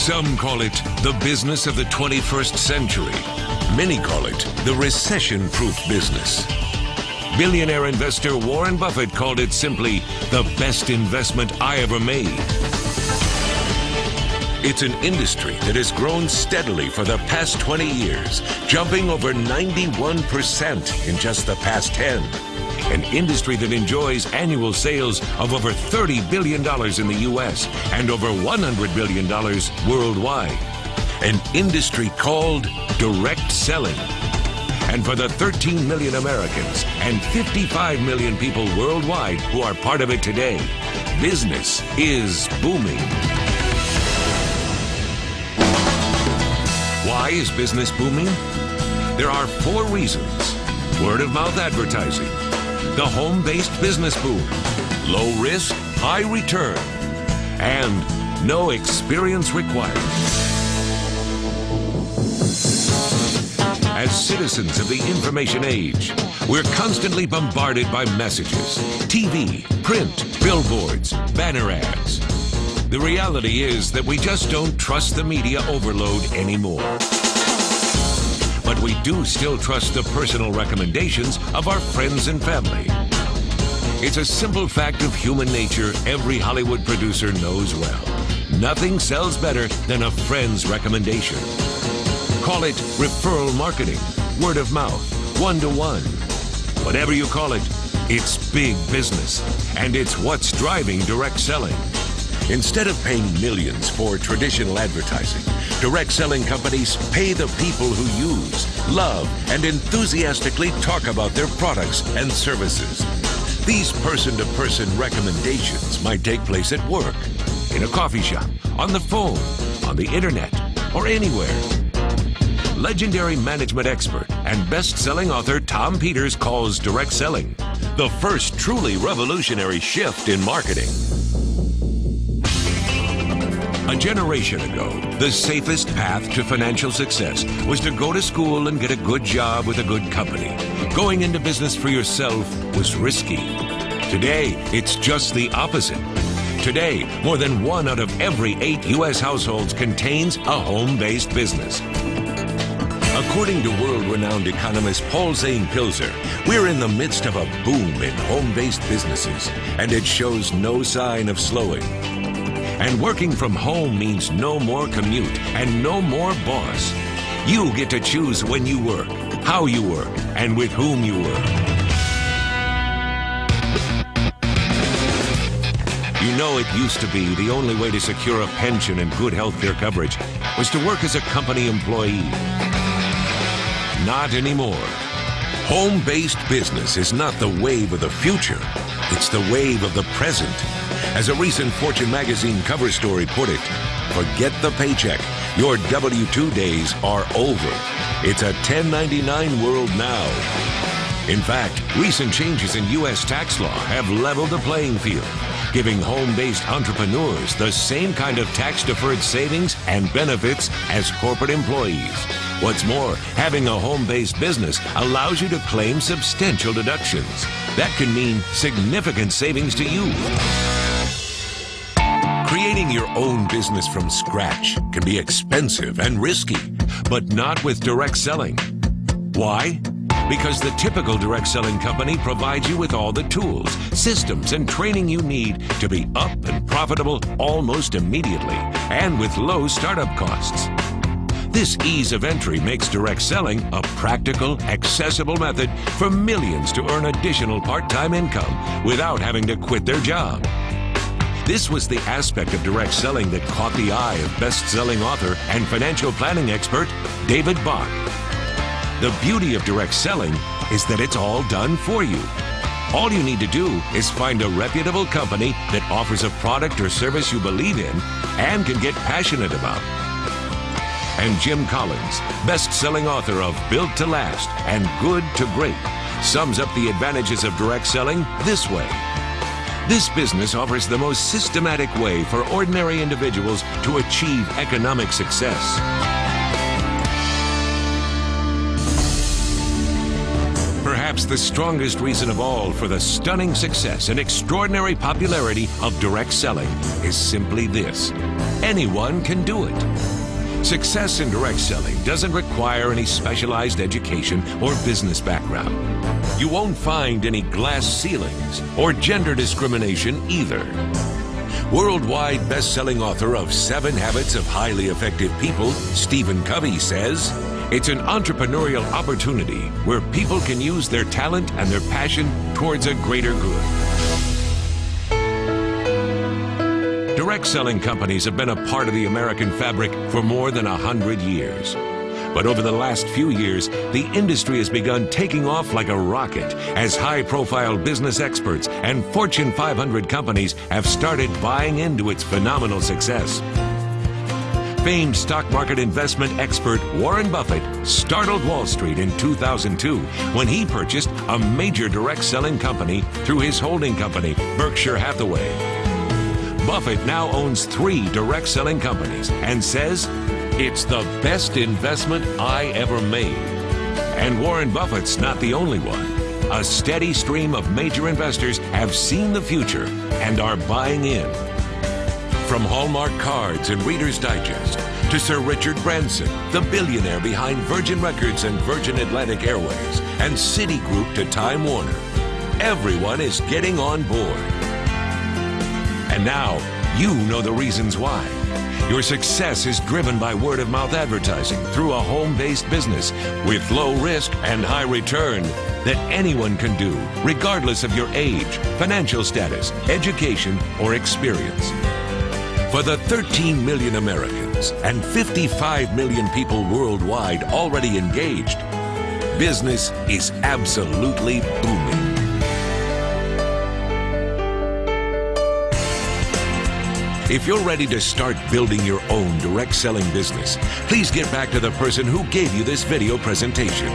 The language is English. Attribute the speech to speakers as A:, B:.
A: Some call it the business of the 21st century. Many call it the recession-proof business. Billionaire investor Warren Buffett called it simply the best investment I ever made. It's an industry that has grown steadily for the past 20 years, jumping over 91% in just the past 10. An industry that enjoys annual sales of over $30 billion in the U.S. and over $100 billion worldwide. An industry called direct selling. And for the 13 million Americans and 55 million people worldwide who are part of it today, business is booming. Why is business booming? There are 4 reasons. Word-of-mouth advertising, the home-based business boom, low risk, high return, and no experience required. As citizens of the information age, we're constantly bombarded by messages, TV, print, billboards, banner ads. The reality is that we just don't trust the media overload anymore. But we do still trust the personal recommendations of our friends and family. It's a simple fact of human nature every Hollywood producer knows well. Nothing sells better than a friend's recommendation. Call it referral marketing, word of mouth, one-to-one. Whatever you call it, it's big business, and it's what's driving direct selling. Instead of paying millions for traditional advertising, direct selling companies pay the people who use, love, and enthusiastically talk about their products and services. These person-to-person recommendations might take place at work, in a coffee shop, on the phone, on the internet, or anywhere. Legendary management expert and best-selling author Tom Peters calls direct selling the first truly revolutionary shift in marketing. A generation ago, the safest path to financial success was to go to school and get a good job with a good company. Going into business for yourself was risky. Today, it's just the opposite. Today, more than 1 out of every 8 U.S. households contains a home-based business. According to world-renowned economist Paul Zane-Pilzer, we're in the midst of a boom in home-based businesses, and it shows no sign of slowing. And working from home means no more commute and no more boss. You get to choose when you work, how you work, and with whom you work. You know, it used to be the only way to secure a pension and good health care coverage was to work as a company employee. Not anymore. Home-based business is not the wave of the future. It's the wave of the present. As a recent Fortune magazine cover story put it, forget the paycheck. Your W-2 days are over. It's a 1099 world now. In fact, recent changes in U.S. tax law have leveled the playing field, giving home-based entrepreneurs the same kind of tax-deferred savings and benefits as corporate employees. What's more, having a home-based business allows you to claim substantial deductions. That can mean significant savings to you. Creating your own business from scratch can be expensive and risky, but not with direct selling. Why? Because the typical direct selling company provides you with all the tools, systems, and training you need to be up and profitable almost immediately and with low startup costs. This ease of entry makes direct selling a practical, accessible method for millions to earn additional part-time income without having to quit their job. This was the aspect of direct selling that caught the eye of best-selling author and financial planning expert David Bach. The beauty of direct selling is that it's all done for you. All you need to do is find a reputable company that offers a product or service you believe in and can get passionate about. And Jim Collins, best-selling author of Built to Last and Good to Great, sums up the advantages of direct selling this way. This business offers the most systematic way for ordinary individuals to achieve economic success. perhaps the strongest reason of all for the stunning success and extraordinary popularity of direct selling is simply this: anyone can do it. Success in direct selling doesn't require any specialized education or business background. You won't find any glass ceilings or gender discrimination either. Worldwide best-selling author of 7 Habits of Highly Effective People, R.Covey says, it's an entrepreneurial opportunity where people can use their talent and their passion towards a greater good. Direct selling companies have been a part of the American fabric for more than 100 years. But over the last few years, the industry has begun taking off like a rocket as high-profile business experts and Fortune 500 companies have started buying into its phenomenal success. Famed stock market investment expert Warren Buffett startled Wall Street in 2002 when he purchased a major direct selling company through his holding company, Berkshire Hathaway. Buffett now owns 3 direct selling companies and says, "It's the best investment I ever made." And Warren Buffett's not the only one. A steady stream of major investors have seen the future and are buying in. From Hallmark Cards and Reader's Digest to Sir Richard Branson, the billionaire behind Virgin Records and Virgin Atlantic Airways, and Citigroup to Time Warner, everyone is getting on board. And now, you know the reasons why. Your success is driven by word-of-mouth advertising through a home-based business with low risk and high return that anyone can do, regardless of your age, financial status, education, or experience. For the 13 million Americans and 55 million people worldwide already engaged, business is absolutely booming. If you're ready to start building your own direct selling business, please get back to the person who gave you this video presentation.